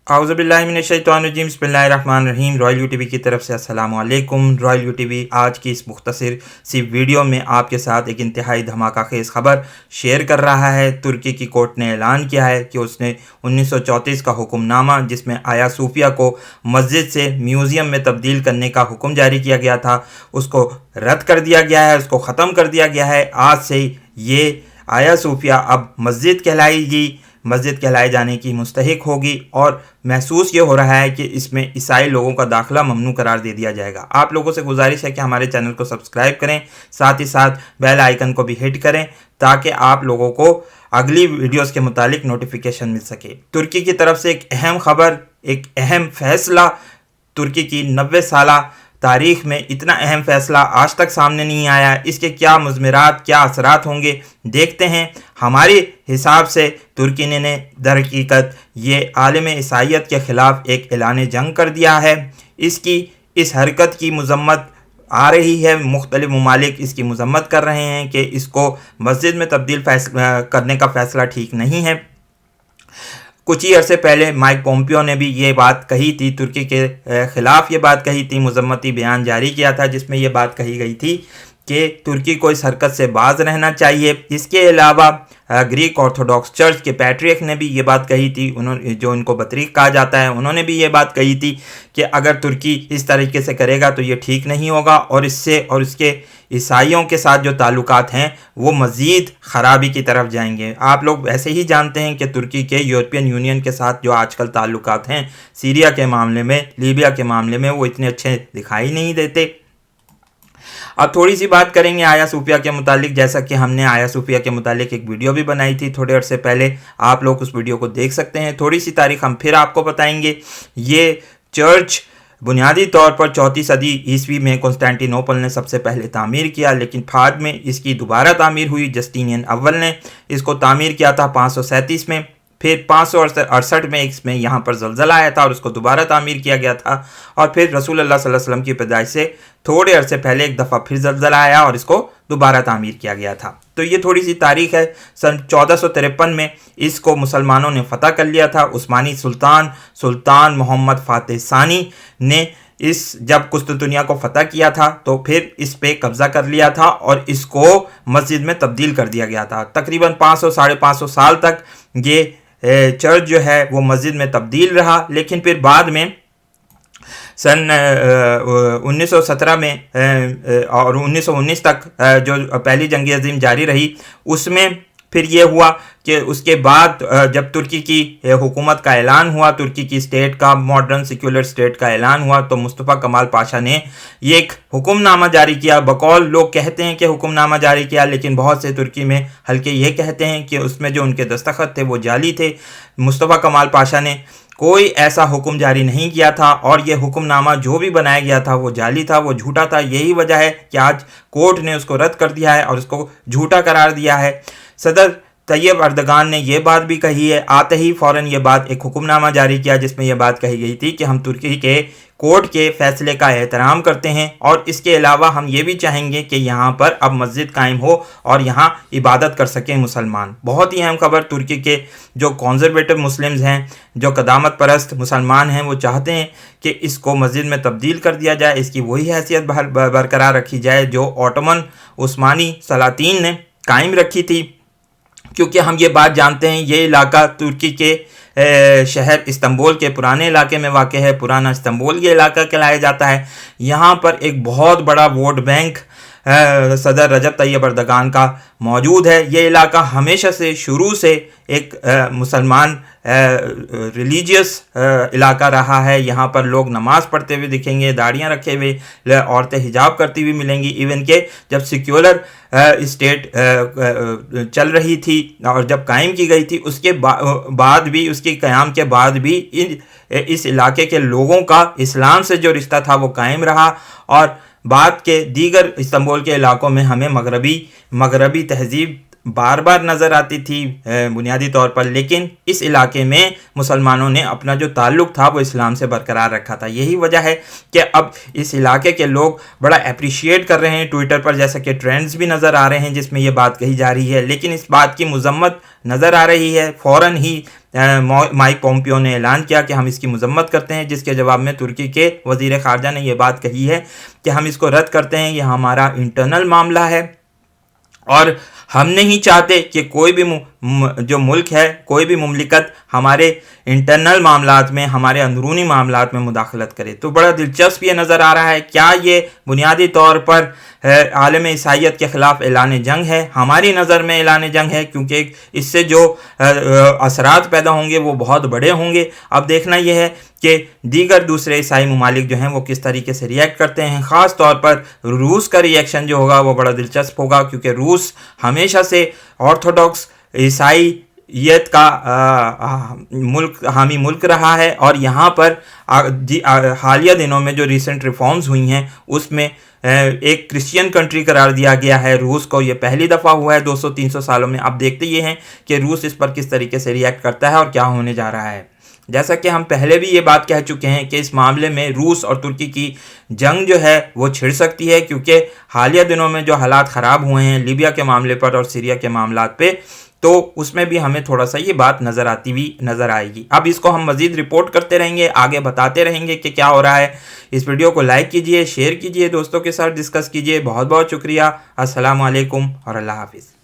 औज़ुबिल्लाहिमिनश्शैतानिर्रजीम बिस्मिल्लाहिर्रहमानिर्रहीम। Royal UTV की तरफ से अस्सलाम वालेकुम। रॉयल यूटीवी आज की इस मुख्तसर सी वीडियो में आपके साथ एक इंतहाई धमाका खेज़ ख़बर शेयर कर रहा है। तुर्की की कोर्ट ने ऐलान किया है कि उसने 1934 का हुक्मनामा, जिसमें आया सूफिया को मस्जिद से म्यूज़ियम में तब्दील करने का हुक्म जारी किया गया था, उसको रद्द कर दिया गया है, उसको ख़त्म कर दिया गया है। आज से ये आया सूफिया अब मस्जिद कहलाएगी, मस्जिद कहलाए जाने की मुस्तहिक होगी और महसूस ये हो रहा है कि इसमें ईसाई लोगों का दाखिला ममनू करार दे दिया जाएगा। आप लोगों से गुजारिश है कि हमारे चैनल को सब्सक्राइब करें, साथ ही साथ बेल आइकन को भी हिट करें ताकि आप लोगों को अगली वीडियोस के मुतालिक नोटिफिकेशन मिल सके। तुर्की की तरफ से एक अहम खबर, एक अहम फैसला। तुर्की की 90 साला तारीख़ में इतना अहम फ़ैसला आज तक सामने नहीं आया। इसके क्या मुज़मिरात, क्या असरात होंगे, देखते हैं। हमारे हिसाब से तुर्की ने दरहकीकत ये आलम ईसाईयत के ख़िलाफ़ एक ऐलान जंग कर दिया है। इस हरकत की मज़म्मत आ रही है, मुख्तलिफ़ ममालिक इसकी मज़म्मत कर रहे हैं कि इसको मस्जिद में तब्दील करने का फ़ैसला ठीक नहीं है। कुछ ही अरसे पहले माइक पोम्पियो ने भी ये बात कही थी, तुर्की के ख़िलाफ़ ये बात कही थी, मुज़म्मती बयान जारी किया था जिसमें ये बात कही गई थी कि तुर्की को इस हरकत से बाज रहना चाहिए। इसके अलावा ग्रीक ऑर्थोडॉक्स चर्च के पैट्रियर्क ने भी ये बात कही थी, उन्होंने, जो इनको बतरीक कहा जाता है, उन्होंने भी ये बात कही थी कि अगर तुर्की इस तरीके से करेगा तो ये ठीक नहीं होगा और इससे और इसके ईसाइयों के साथ जो ताल्लुकात हैं वो मज़ीद ख़राबी की तरफ जाएंगे। आप लोग ऐसे ही जानते हैं कि तुर्की के यूरोपियन यूनियन के साथ जो आजकल ताल्लुकात हैं, सीरिया के मामले में, लीबिया के मामले में, वो इतने अच्छे दिखाई नहीं देते। अब थोड़ी सी बात करेंगे आया सूफिया के मुतालिक। जैसा कि हमने आया सूफिया के मुतालिक एक वीडियो भी बनाई थी थोड़े अर्से पहले, आप लोग उस वीडियो को देख सकते हैं। थोड़ी सी तारीख हम फिर आपको बताएंगे। ये चर्च बुनियादी तौर पर 4वीं सदी ईस्वी में कॉन्स्टेंटिनोपल ने सबसे पहले तामीर किया, लेकिन बाद में इसकी दोबारा तामीर हुई। जस्टिनियन अव्वल ने इसको तामीर किया था 537 में, फिर 568 में इसमें यहाँ पर ज़लज़ला आया था और उसको दोबारा तामीर किया गया था, और फिर रसूल अल्लाह सल्लल्लाहु अलैहि वसल्लम की पैदाइश से थोड़े अरसे पहले एक दफ़ा फिर ज़लज़ला आया और इसको दोबारा तामीर किया गया था। तो ये थोड़ी सी तारीख़ है। सन 1453 में इसको मुसलमानों ने फ़तह कर लिया था। उस्मानी सुल्तान मोहम्मद फ़ातिह सानी ने जब कुस्तुंतनिया को फ़तह किया था तो फिर इस पे कब्ज़ा कर लिया था और इसको मस्जिद में तब्दील कर दिया गया था। तकरीबन 500 साढ़े 500 साल तक ये चर्च जो है वो मस्जिद में तब्दील रहा, लेकिन फिर बाद में सन 1917 में और 1919 तक जो पहली जंग अज़ीम जारी रही, उसमें फिर ये हुआ कि उसके बाद जब तुर्की की हुकूमत का ऐलान हुआ, तुर्की की स्टेट का, मॉडर्न सेक्युलर स्टेट का ऐलान हुआ, तो मुस्तफ़ा कमाल पाशा ने ये एक हुक्मनामा जारी किया। बकौल लोग कहते हैं कि हुक्मनामा जारी किया, लेकिन बहुत से तुर्की में हल्के ये कहते हैं कि उसमें जो उनके दस्तखत थे वो जाली थे। मुस्तफ़ा कमाल पाशा ने कोई ऐसा हुक्म जारी नहीं किया था और ये हुक्मनामा जो भी बनाया गया था वो जाली था, वो झूठा था। यही वजह है कि आज कोर्ट ने उसको रद्द कर दिया है और उसको झूठा करार दिया है। सदर तैयब अर्दगान ने यह बात भी कही है, आते ही फ़ौरन ये बात, एक हुक्मनामा जारी किया जिसमें यह बात कही गई थी कि हम तुर्की के कोर्ट के फ़ैसले का एहतराम करते हैं और इसके अलावा हम ये भी चाहेंगे कि यहाँ पर अब मस्जिद कायम हो और यहाँ इबादत कर सकें मुसलमान। बहुत ही अहम खबर। तुर्की के जो कॉन्ज़र्वेटिव मुस्लिम्स हैं, जो क़दामत परस्त मुसलमान हैं, वो चाहते हैं कि इसको मस्जिद में तब्दील कर दिया जाए, इसकी वही हैसियत बरकरार रखी जाए जो ऑटोमन उस्मानी सलातीन ने कायम रखी थी। क्योंकि हम ये बात जानते हैं, ये इलाका तुर्की के शहर इस्तांबुल के पुराने इलाके में वाक़ है। पुराना इस्तांबुल ये इलाका कहलाया जाता है। यहाँ पर एक बहुत बड़ा वोट बैंक सदर रजब तैयब अर्दगान का मौजूद है। ये इलाका हमेशा से शुरू से एक मुसलमान रिलीजियस इलाका रहा है। यहाँ पर लोग नमाज़ पढ़ते हुए दिखेंगे, दाढ़ियाँ रखे हुए, औरतें हिजाब करती हुई मिलेंगी। इवन के जब सेक्युलर स्टेट चल रही थी और जब कायम की गई थी, उसके बाद भी, उसके क़याम के बाद भी इस इलाके के लोगों का इस्लाम से जो रिश्ता था वो कायम रहा। और बाद के दीगर इस्तांबुल के इलाकों में हमें मगरबी तहज़ीब बार बार नज़र आती थी बुनियादी तौर पर, लेकिन इस इलाके में मुसलमानों ने अपना जो ताल्लुक़ था वो इस्लाम से बरकरार रखा था। यही वजह है कि अब इस इलाके के लोग बड़ा अप्रिशिएट कर रहे हैं ट्विटर पर, जैसा कि ट्रेंड्स भी नज़र आ रहे हैं जिसमें ये बात कही जा रही है। लेकिन इस बात की मजम्मत नज़र आ रही है। फ़ौरन ही माइक पोम्पियो ने ऐलान किया कि हम इसकी मजम्मत करते हैं, जिसके जवाब में तुर्की के वज़ीर ख़ारजा ने यह बात कही है कि हम इसको रद्द करते हैं, यह हमारा इंटरनल मामला है और हम नहीं चाहते कि कोई भी जो मुल्क है, कोई भी मुमलिकत हमारे इंटरनल मामलात में, हमारे अंदरूनी मामलात में मुदाखलत करे। तो बड़ा दिलचस्प ये नज़र आ रहा है। क्या ये बुनियादी तौर पर आलम ईसाइयत के ख़िलाफ़ ऐलान जंग है? हमारी नज़र में ऐलान जंग है, क्योंकि इससे जो असरात पैदा होंगे वो बहुत बड़े होंगे। अब देखना यह है कि दीगर दूसरे ईसाई ममालिक जो हैं वो किस तरीके से रिएक्ट करते हैं। ख़ास तौर पर रूस का रिएक्शन जो होगा वो बड़ा दिलचस्प होगा, क्योंकि रूस हमेशा से ऑर्थोडॉक्स ईसाईयत का हामी मुल्क रहा है और यहाँ पर हालिया दिनों में जो रिसेंट रिफॉर्म्स हुई हैं उसमें एक क्रिश्चियन कंट्री करार दिया गया है रूस को। ये पहली दफ़ा हुआ है 200-300 सालों में। अब देखते ये हैं कि रूस इस पर किस तरीके से रिएक्ट करता है और क्या होने जा रहा है। जैसा कि हम पहले भी ये बात कह चुके हैं कि इस मामले में रूस और तुर्की की जंग जो है वो छिड़ सकती है, क्योंकि हालिया दिनों में जो हालात ख़राब हुए हैं लीबिया के मामले पर और सीरिया के मामलात पे, तो उसमें भी हमें थोड़ा सा ये बात नज़र आती हुई नज़र आएगी। अब इसको हम मज़ीद रिपोर्ट करते रहेंगे, आगे बताते रहेंगे कि क्या हो रहा है। इस वीडियो को लाइक कीजिए, शेयर कीजिए, दोस्तों के साथ डिस्कस कीजिए। बहुत बहुत शुक्रिया। अस्सलामु अलैकुम और अल्लाह हाफिज़।